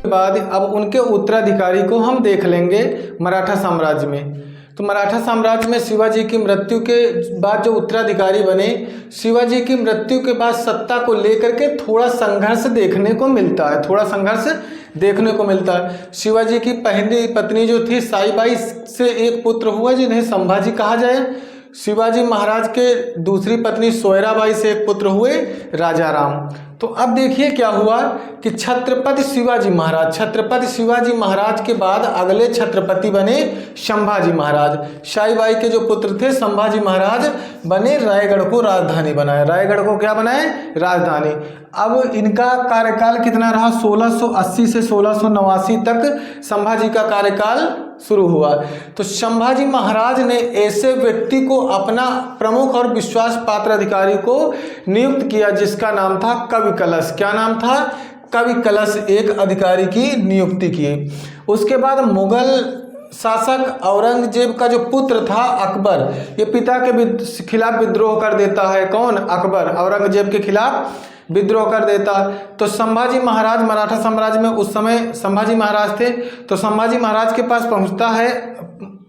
बाद अब उनके उत्तराधिकारी को हम देख लेंगे मराठा साम्राज्य में। तो मराठा साम्राज्य में शिवाजी की मृत्यु के बाद जो उत्तराधिकारी बने, शिवाजी की मृत्यु के बाद सत्ता को लेकर के थोड़ा संघर्ष देखने को मिलता है, थोड़ा संघर्ष देखने को मिलता है। शिवाजी की पहली पत्नी जो थी साईबाई से एक पुत्र हुआ जिन्हें संभाजी कहा जाए। शिवाजी महाराज के दूसरी पत्नी सोयराबाई से एक पुत्र हुए राजा राम। तो अब देखिए क्या हुआ कि छत्रपति शिवाजी महाराज के बाद अगले छत्रपति बने संभाजी महाराज। साईबाई के जो पुत्र थे संभाजी महाराज बने रायगढ़ को राजधानी बनाए। रायगढ़ को क्या बनाए? राजधानी। अब इनका कार्यकाल कितना रहा? 1680 से 1689 तक संभाजी का कार्यकाल शुरू हुआ। तो संभाजी महाराज ने ऐसे व्यक्ति को अपना प्रमुख और विश्वास पात्र अधिकारी को नियुक्त किया जिसका नाम था कवि कलश। क्या नाम था? कवि कलश एक अधिकारी की नियुक्ति की। उसके बाद मुगल शासक औरंगजेब का जो पुत्र था अकबर, ये पिता के खिलाफ विद्रोह कर देता है। कौन? अकबर औरंगजेब के खिलाफ विद्रोह कर देता। तो संभाजी महाराज मराठा साम्राज्य में उस समय संभाजी महाराज थे। तो संभाजी महाराज के पास पहुंचता है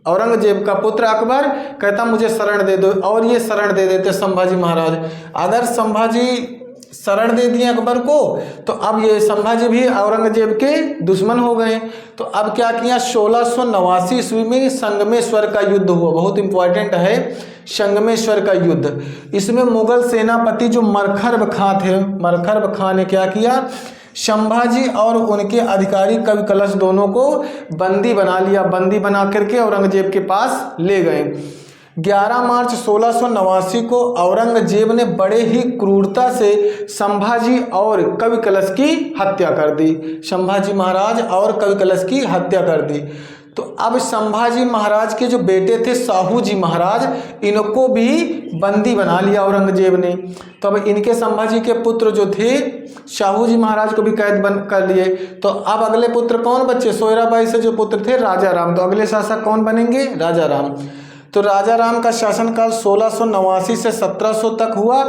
औरंगजेब का पुत्र अकबर, कहता मुझे शरण दे दो, और ये शरण दे देते संभाजी महाराज। अगर संभाजी शरण दे दिए अकबर को तो अब ये संभाजी भी औरंगजेब के दुश्मन हो गए। तो अब क्या किया? 1689 ईस्वी में संगमेश्वर का युद्ध हुआ। बहुत इंपॉर्टेंट है संगमेश्वर का युद्ध। इसमें मुगल सेनापति जो मरखर्ब खां थे, मरखर्ब खां ने क्या किया? संभाजी और उनके अधिकारी कवि कलश दोनों को बंदी बना लिया। बंदी बना करके औरंगजेब के पास ले गए। 11 मार्च 1689 को औरंगजेब ने बड़े ही क्रूरता से संभाजी और कवि कलश की हत्या कर दी। संभाजी महाराज और कवि कलश की हत्या कर दी। तो अब संभाजी महाराज के जो बेटे थे साहू जी महाराज, इनको भी बंदी बना लिया औरंगजेब ने। तो अब इनके संभाजी के पुत्र जो थे साहू जी महाराज को भी कैद बंद कर लिए। तो अब अगले पुत्र कौन बचे? सोयराबाई से जो पुत्र थे राजा राम। तो अगले शासक कौन बनेंगे? राजा राम। तो राजा राम का शासनकाल 1689 से 1700 तक हुआ।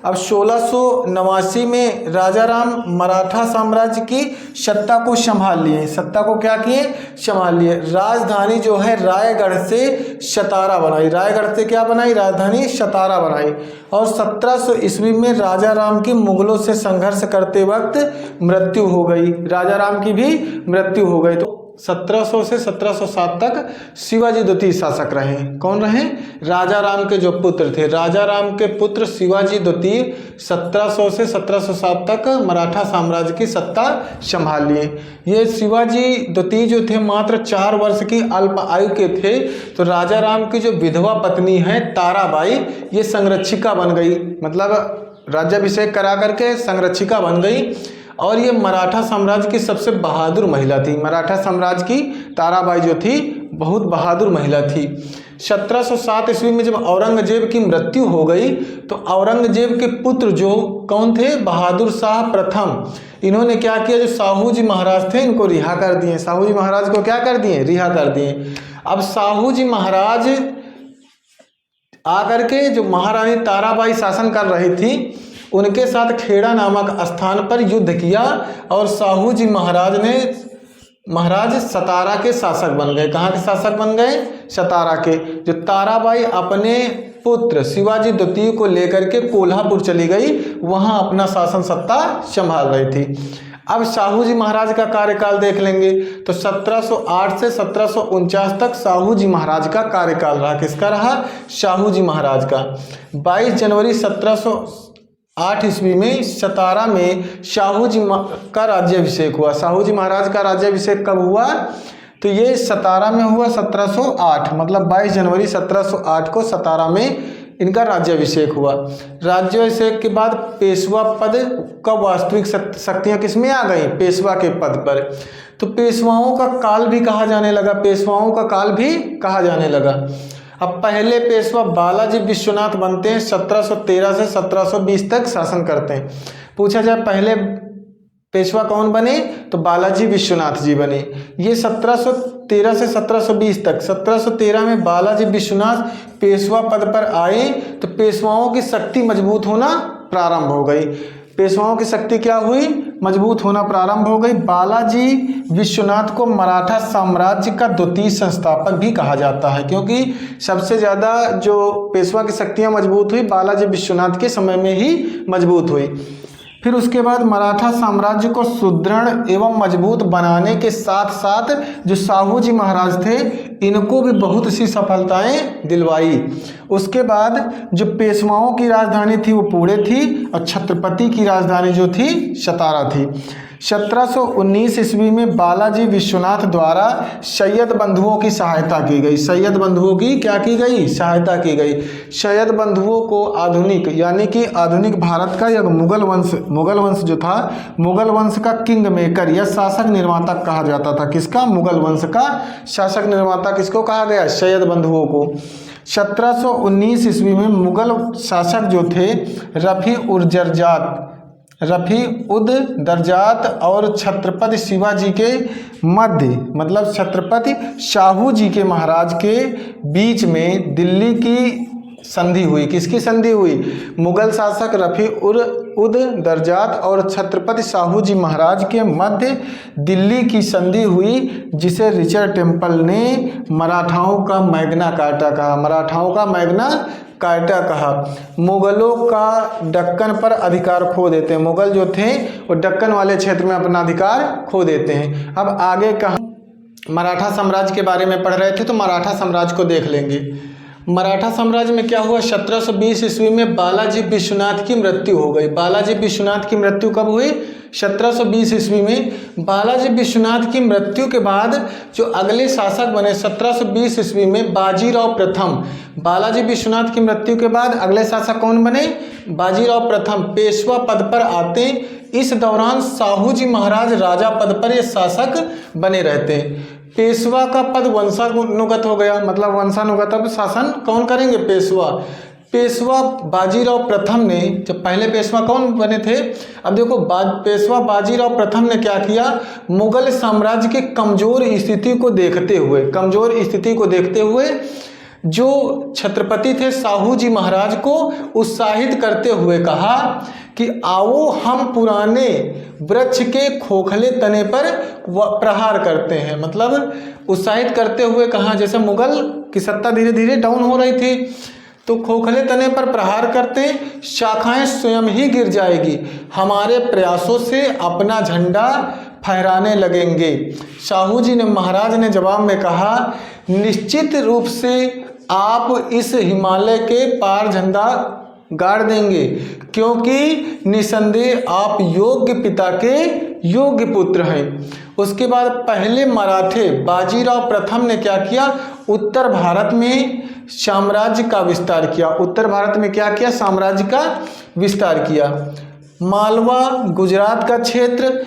अब 1689 में राजा राम मराठा साम्राज्य की सत्ता को संभाल लिए। सत्ता को क्या किए? संभाल लिए। राजधानी जो है रायगढ़ से सतारा बनाई। रायगढ़ से क्या बनाई? राजधानी सतारा बनाई। और 1700 ईस्वी में राजा राम की मुगलों से संघर्ष करते वक्त मृत्यु हो गई। राजा राम की भी मृत्यु हो गई। तो 1700 से 1707 तक शिवाजी द्वितीय शासक रहे। कौन रहे? राजा राम के जो पुत्र थे। राजा राम के पुत्र शिवाजी द्वितीय 1700 से 1707 तक मराठा साम्राज्य की सत्ता संभाल लिए। ये शिवाजी द्वितीय जो थे मात्र 4 वर्ष की अल्प आयु के थे। तो राजा राम की जो विधवा पत्नी है ताराबाई, ये संरक्षिका बन गई, मतलब राज्याभिषेक करा करके संरक्षिका बन गई। और ये मराठा साम्राज्य की सबसे बहादुर महिला थी। मराठा साम्राज्य की ताराबाई जो थी बहुत बहादुर महिला थी। 1707 ईस्वी में जब औरंगजेब की मृत्यु हो गई तो औरंगजेब के पुत्र जो कौन थे? बहादुर शाह प्रथम। इन्होंने क्या किया? जो साहू जी महाराज थे इनको रिहा कर दिए। साहू जी महाराज को क्या कर दिए? रिहा कर दिए। अब साहू जी महाराज आकर के जो महारानी ताराबाई शासन कर रही थी उनके साथ खेड़ा नामक स्थान पर युद्ध किया और साहू जी महाराज सतारा के शासक बन गए। कहाँ के शासक बन गए? सतारा के। जो ताराबाई अपने पुत्र शिवाजी द्वितीय को लेकर के कोल्हापुर चली गई, वहाँ अपना शासन सत्ता संभाल रही थी। अब साहू जी महाराज का कार्यकाल देख लेंगे तो 1708 से 1749 तक साहू जी महाराज का कार्यकाल रहा। किसका रहा? साहू जी महाराज का। 22 जनवरी 1708 ईस्वी में सतारा में साहू जी का राज्याभिषेक हुआ। साहू जी महाराज का राज्याभिषेक कब हुआ? तो ये सतारा में हुआ 1708, मतलब 22 जनवरी 1708 को सतारा में इनका राज्याभिषेक हुआ। राज्याभिषेक के बाद पेशवा पद का वास्तविक शक्तियाँ किसमें आ गई? पेशवा के पद पर। तो पेशवाओं का काल भी कहा जाने लगा। पेशवाओं का काल भी कहा जाने लगा। अब पहले पेशवा बालाजी विश्वनाथ बनते हैं। 1713 से 1720 तक शासन करते हैं। पूछा जाए पहले पेशवा कौन बने? तो बालाजी विश्वनाथ जी बने। ये 1713 से 1720 तक। 1713 में बालाजी विश्वनाथ पेशवा पद पर आए तो पेशवाओं की शक्ति मजबूत होना प्रारंभ हो गई। पेशवाओं की शक्ति क्या हुई? मजबूत होना प्रारंभ हो गई। बालाजी विश्वनाथ को मराठा साम्राज्य का द्वितीय संस्थापक भी कहा जाता है, क्योंकि सबसे ज़्यादा जो पेशवा की शक्तियाँ मजबूत हुई बालाजी विश्वनाथ के समय में ही मजबूत हुई। फिर उसके बाद मराठा साम्राज्य को सुदृढ़ एवं मजबूत बनाने के साथ साथ जो साहू जी महाराज थे इनको भी बहुत सी सफलताएं दिलवाई। उसके बाद जो पेशवाओं की राजधानी थी वो पुणे थी और छत्रपति की राजधानी जो थी सतारा थी। 1719 ईस्वी में बालाजी विश्वनाथ द्वारा सैयद बंधुओं की सहायता की गई। सैयद बंधुओं की क्या की गई? सहायता की गई। सैयद बंधुओं को आधुनिक यानी कि आधुनिक भारत का एक मुगल वंश जो था, मुगल वंश का किंग मेकर या शासक निर्माता कहा जाता था। किसका? मुगल वंश का शासक निर्माता किसको कहा गया? सैयद बंधुओं को। 1719 ईस्वी में मुगल शासक जो थे रफ़ी उद दरजात और छत्रपति शिवाजी के मध्य, मतलब छत्रपति शाहू जी के महाराज के बीच में दिल्ली की संधि हुई। किसकी संधि हुई? मुगल शासक रफ़ी उद दरजात और छत्रपति शाहू जी महाराज के मध्य दिल्ली की संधि हुई, जिसे रिचर्ड टेम्पल ने मराठाओं का मैग्ना कार्टा कहा। मराठाओं का मैग्ना कार्टा कहा। मुगलों का दक्कन पर अधिकार खो देते हैं। मुगल जो थे वो दक्कन वाले क्षेत्र में अपना अधिकार खो देते हैं। अब आगे कहाँ मराठा साम्राज्य के बारे में पढ़ रहे थे तो मराठा साम्राज्य को देख लेंगे। मराठा साम्राज्य में क्या हुआ? 1720 ईस्वी में बालाजी विश्वनाथ की मृत्यु हो गई। बालाजी विश्वनाथ की मृत्यु कब हुई? 1720 ईस्वी में। बालाजी विश्वनाथ की मृत्यु के बाद जो अगले शासक बने 1720 ईस्वी में बाजीराव प्रथम। बालाजी विश्वनाथ की मृत्यु के बाद अगले शासक कौन बने? बाजीराव प्रथम पेशवा पद पर आते। इस दौरान साहू जी महाराज राजा पद पर ये शासक बने रहते। पेशवा का पद वंशानुगत हो गया, मतलब वंशानुगत अब शासन कौन करेंगे? पेशवा। पेशवा बाजीराव प्रथम ने, जब पहले पेशवा कौन बने थे? अब देखो पेशवा बाजीराव प्रथम ने क्या किया? मुगल साम्राज्य के कमज़ोर स्थिति को देखते हुए जो छत्रपति थे साहू जी महाराज को उत्साहित करते हुए कहा कि आओ हम पुराने वृक्ष के खोखले तने पर प्रहार करते हैं। मतलब उत्साहित करते हुए कहा, जैसे मुगल की सत्ता धीरे धीरे डाउन हो रही थी तो खोखले तने पर प्रहार करते शाखाएं स्वयं ही गिर जाएगी, हमारे प्रयासों से अपना झंडा फहराने लगेंगे। साहू जी ने महाराज ने जवाब में कहा, निश्चित रूप से आप इस हिमालय के पार झंडा गाड़ देंगे, क्योंकि निसंदेह आप योग्य पिता के योग्य पुत्र हैं। उसके बाद पहले मराठे बाजीराव प्रथम ने क्या किया? उत्तर भारत में साम्राज्य का विस्तार किया। उत्तर भारत में क्या किया? साम्राज्य का विस्तार किया। मालवा गुजरात का क्षेत्र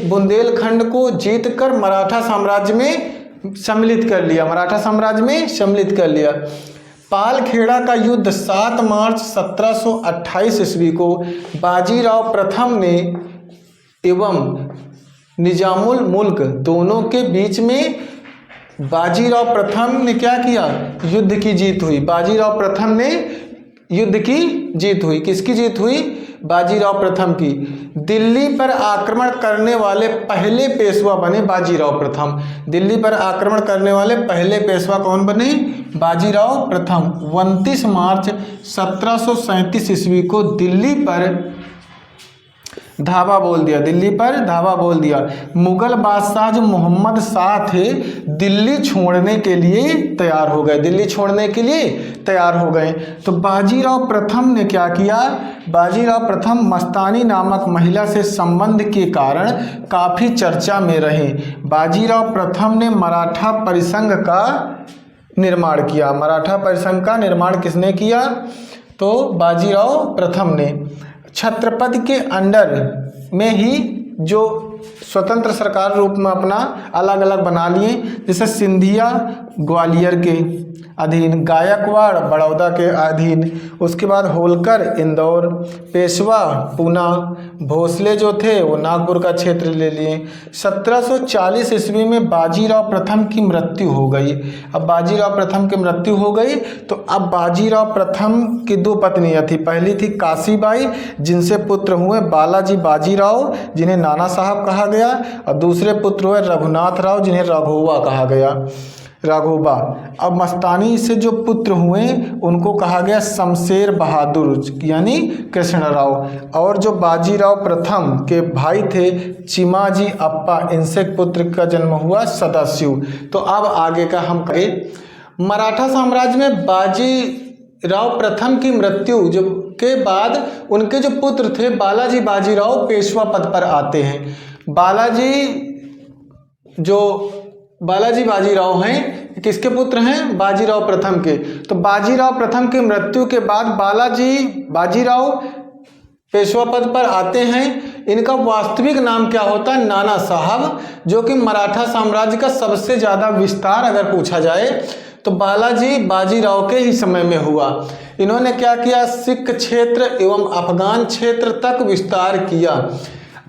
बुंदेलखंड को जीतकर मराठा साम्राज्य में सम्मिलित कर लिया। पालखेड़ा का युद्ध 7 मार्च 1728 ईस्वी को बाजीराव प्रथम ने एवं निजामुल मुल्क दोनों के बीच में बाजीराव प्रथम ने क्या किया? युद्ध की जीत हुई। बाजीराव प्रथम ने युद्ध की जीत हुई। किसकी जीत हुई? बाजीराव प्रथम की। दिल्ली पर आक्रमण करने वाले पहले पेशवा बने बाजीराव प्रथम। दिल्ली पर आक्रमण करने वाले पहले पेशवा कौन बने? बाजीराव प्रथम। 29 मार्च 1737 ईस्वी को दिल्ली पर धावा बोल दिया। मुगल बादशाह जो मोहम्मद शाह थे दिल्ली छोड़ने के लिए तैयार हो गए। तो बाजीराव प्रथम ने क्या किया? बाजीराव प्रथम मस्तानी नामक महिला से संबंध के कारण काफ़ी चर्चा में रहे। बाजीराव प्रथम ने मराठा परिसंघ का निर्माण किया। मराठा परिसंघ का निर्माण किसने किया? तो बाजीराव प्रथम ने। छत्रपति के अंडर में ही जो स्वतंत्र सरकार रूप में अपना अलग अलग बना लिए। जैसे सिंधिया ग्वालियर के अधीन, गायकवाड़ बड़ौदा के अधीन, उसके बाद होलकर इंदौर, पेशवा पूना, भोसले जो थे वो नागपुर का क्षेत्र ले लिए। 1740 ईस्वी में बाजीराव प्रथम की मृत्यु हो गई। अब बाजीराव प्रथम की मृत्यु हो गई तो अब बाजीराव प्रथम की दो पत्नियां थी। पहली थी काशीबाई जिनसे पुत्र हुए बालाजी बाजीराव जिन्हें नाना साहब कहा गया, और दूसरे पुत्र हुए रघुनाथ राव जिन्हें राघोबा कहा गया, राघोबा। अब मस्तानी से जो पुत्र हुए उनको कहा गया शमशेर बहादुर यानी कृष्णराव, और जो बाजीराव प्रथम के भाई थे चिमाजी अप्पा, इनसे पुत्र का जन्म हुआ सदाशिव। तो अब आगे का हम करें। मराठा साम्राज्य में बाजीराव प्रथम की मृत्यु जो के बाद उनके जो पुत्र थे बालाजी बाजीराव पेशवा पद पर आते हैं। बालाजी बाजीराव हैं, किसके पुत्र हैं? बाजीराव प्रथम के। तो बाजीराव प्रथम की मृत्यु के बाद बालाजी बाजीराव पेशवा पद पर आते हैं। इनका वास्तविक नाम क्या होता है? नाना साहब, जो कि मराठा साम्राज्य का सबसे ज़्यादा विस्तार अगर पूछा जाए तो बालाजी बाजीराव के ही समय में हुआ। इन्होंने क्या किया? सिख क्षेत्र एवं अफगान क्षेत्र तक विस्तार किया।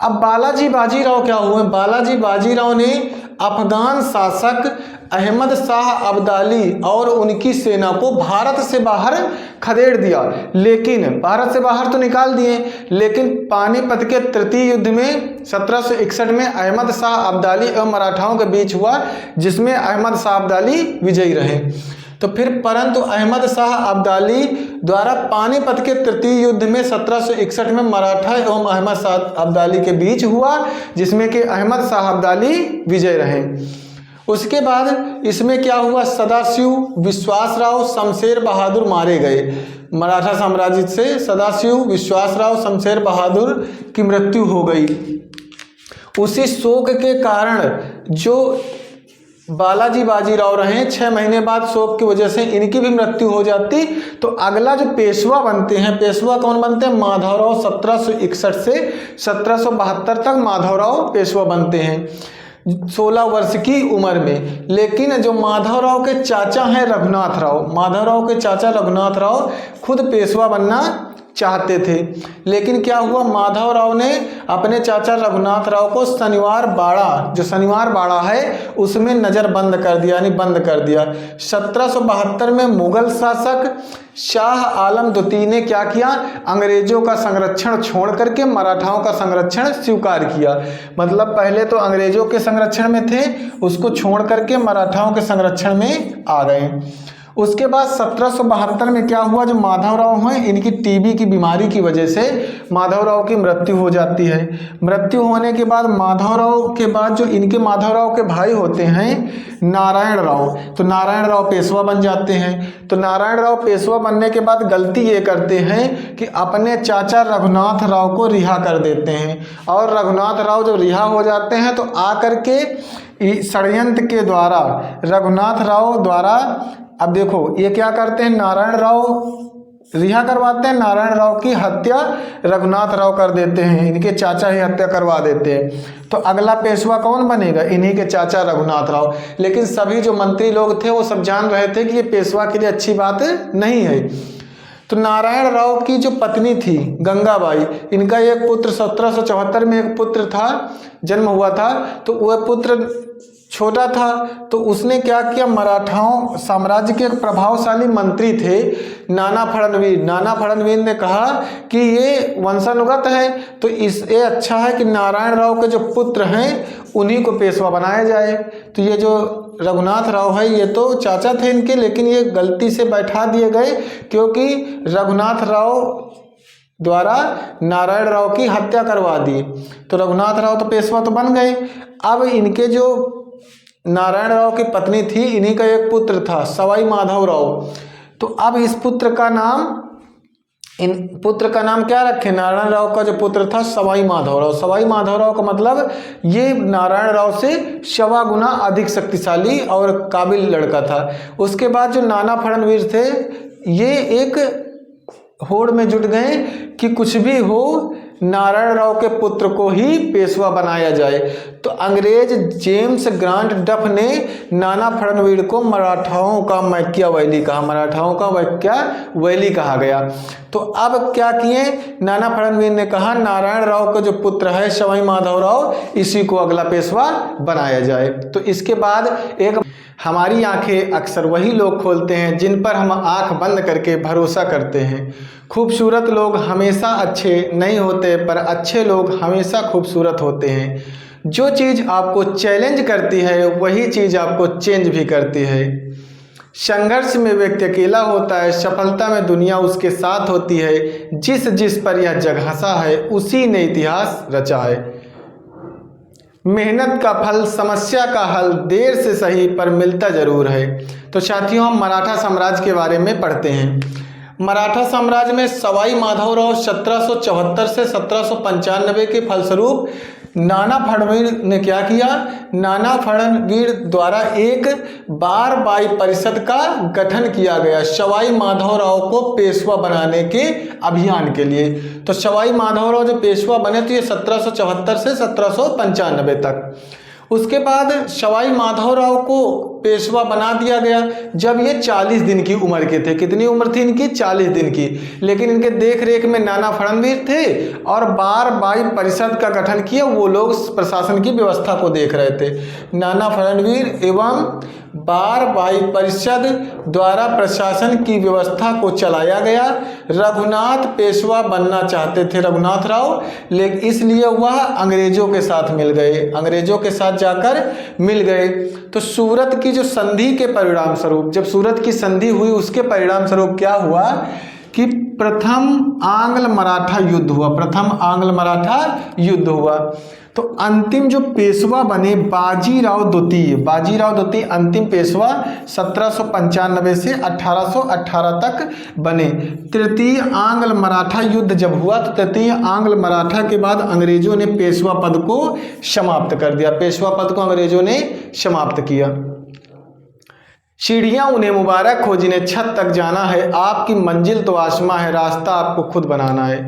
अब बालाजी बाजीराव क्या हुए? बालाजी बाजीराव ने अफगान शासक अहमद शाह अब्दाली और उनकी सेना को भारत से बाहर खदेड़ दिया, लेकिन भारत से बाहर तो निकाल दिए, लेकिन पानीपत के तृतीय युद्ध में 1761 में अहमद शाह अब्दाली एवं मराठाओं के बीच हुआ, जिसमें अहमद शाह अब्दाली विजयी रहे। तो फिर परंतु अहमद शाह अब्दाली द्वारा पानीपत के तृतीय युद्ध में 1761 में मराठा एवं अहमद शाह अब्दाली के बीच हुआ, जिसमें कि अहमद शाह अब्दाली विजय रहे। उसके बाद इसमें क्या हुआ? सदाशिव विश्वासराव शमशेर बहादुर मारे गए। मराठा साम्राज्य से सदाशिव विश्वासराव शमशेर बहादुर की मृत्यु हो गई। उसी शोक के कारण जो बालाजी बाजीराव रहे, 6 महीने बाद शोक की वजह से इनकी भी मृत्यु हो जाती। तो अगला जो पेशवा बनते हैं, पेशवा कौन बनते हैं? माधवराव। 1761 से 1772 तक माधवराव पेशवा बनते हैं 16 वर्ष की उम्र में। लेकिन जो माधवराव के चाचा हैं रघुनाथ राव, माधवराव के चाचा रघुनाथ राव खुद पेशवा बनना चाहते थे, लेकिन क्या हुआ? माधवराव ने अपने चाचा रघुनाथ राव को शनिवार बाड़ा, जो शनिवार बाड़ा है उसमें नज़र बंद कर दिया, यानी बंद कर दिया। 1772 में मुगल शासक शाह आलम द्वितीय ने क्या किया? अंग्रेजों का संरक्षण छोड़ करके मराठाओं का संरक्षण स्वीकार किया। मतलब पहले तो अंग्रेजों के संरक्षण में थे, उसको छोड़ करके मराठाओं के संरक्षण में आ गए। उसके बाद 1772 में क्या हुआ? जो माधवराव हैं इनकी टीबी की बीमारी की वजह से माधवराव की मृत्यु हो जाती है। मृत्यु होने के बाद माधवराव के बाद जो इनके माधवराव के भाई होते हैं नारायण राव, तो नारायण राव पेशवा बन जाते हैं। तो नारायण राव पेशवा बनने के बाद गलती ये करते हैं कि अपने चाचा रघुनाथ राव को रिहा कर देते हैं, और रघुनाथ राव जब रिहा हो जाते हैं तो आकर के षड्यंत्र के द्वारा रघुनाथ राव द्वारा, अब देखो ये क्या करते हैं, नारायण राव रिहा करवाते हैं, नारायण राव की हत्या रघुनाथ राव कर देते हैं, इनके चाचा ही हत्या करवा देते हैं। तो अगला पेशवा कौन बनेगा? इन्हीं के चाचा रघुनाथ राव। लेकिन सभी जो मंत्री लोग थे वो सब जान रहे थे कि ये पेशवा के लिए अच्छी बात नहीं है। तो नारायण राव की जो पत्नी थी गंगाबाई, इनका एक पुत्र 1774 में एक पुत्र था, जन्म हुआ था। तो वह पुत्र छोटा था, तो उसने क्या किया? मराठाओं साम्राज्य के एक प्रभावशाली मंत्री थे नाना फड़नवीर। नाना फड़नवीर ने कहा कि ये वंशानुगत है, तो इससे अच्छा है कि नारायण राव के जो पुत्र हैं उन्हीं को पेशवा बनाया जाए। तो ये जो रघुनाथ राव है ये तो चाचा थे इनके, लेकिन ये गलती से बैठा दिए गए क्योंकि रघुनाथ राव द्वारा नारायण राव की हत्या करवा दी। तो रघुनाथ राव तो पेशवा तो बन गए। अब इनके जो नारायण राव की पत्नी थी, इन्हीं का एक पुत्र था सवाई माधव राव। तो अब इस पुत्र का नाम क्या रखे? नारायण राव का जो पुत्र था सवाई माधव राव। सवाई माधव राव का मतलब ये नारायण राव से 1.25 गुना अधिक शक्तिशाली और काबिल लड़का था। उसके बाद जो नाना फड़नवीर थे ये एक होड़ में जुट गए कि कुछ भी हो नारायण राव के पुत्र को ही पेशवा बनाया जाए। तो अंग्रेज जेम्स ग्रांट डफ ने नाना फड़नवीर को मराठाओं का मैकियावेली कहा, मराठाओं का मैकियावेली कहा गया। तो अब क्या किए, नाना फड़नवीर ने कहा नारायण राव का जो पुत्र है सवाई माधवराव, इसी को अगला पेशवा बनाया जाए। तो इसके बाद एक हमारी आंखें अक्सर वही लोग खोलते हैं जिन पर हम आंख बंद करके भरोसा करते हैं। खूबसूरत लोग हमेशा अच्छे नहीं होते, पर अच्छे लोग हमेशा खूबसूरत होते हैं। जो चीज़ आपको चैलेंज करती है वही चीज़ आपको चेंज भी करती है। संघर्ष में व्यक्ति अकेला होता है, सफलता में दुनिया उसके साथ होती है। जिस पर यह जग हंसा है उसी ने इतिहास रचा है। मेहनत का फल, समस्या का हल देर से सही पर मिलता जरूर है। तो साथियों, हम मराठा साम्राज्य के बारे में पढ़ते हैं। मराठा साम्राज्य में सवाई माधवराव 1774 से 1795 के फलस्वरूप नाना फड़नवीर ने क्या किया, नाना फड़नवीर द्वारा एक बारबाई परिषद का गठन किया गया सवाई माधवराव को पेशवा बनाने के अभियान के लिए। तो सवाई माधवराव जो पेशवा बने थे 1774 से 1795 तक। उसके बाद सवाई माधवराव को पेशवा बना दिया गया जब ये 40 दिन की उम्र के थे। कितनी उम्र थी इनकी? 40 दिन की। लेकिन इनके देख रेख में नाना फड़नवीर थे और बारबाई परिषद का गठन किया, वो लोग प्रशासन की व्यवस्था को देख रहे थे। नाना फड़नवीर एवं बारबाई परिषद द्वारा प्रशासन की व्यवस्था को चलाया गया। रघुनाथ पेशवा बनना चाहते थे, रघुनाथ राव, लेकिन इसलिए वह अंग्रेजों के साथ मिल गए, अंग्रेजों के साथ जाकर मिल गए। तो सूरत की जो संधि के परिणाम स्वरूप, जब सूरत की संधि हुई उसके परिणाम स्वरूप क्या हुआ कि प्रथम आंग्ल मराठा युद्ध हुआ, प्रथम आंग्ल मराठा युद्ध हुआ। तो अंतिम जो पेशवा बने बाजीराव द्वितीय अंतिम पेशवा 1795 से 1818 तक बने। तृतीय आंग्ल मराठा युद्ध जब हुआ तो तृतीय आंग्ल मराठा के बाद अंग्रेजों ने पेशवा पद को समाप्त कर दिया, पेशवा पद को अंग्रेजों ने समाप्त किया। सीढ़ियां उन्हें मुबारक हो जिन्हें छत तक जाना है, आपकी मंजिल तो आसमां है, रास्ता आपको खुद बनाना है।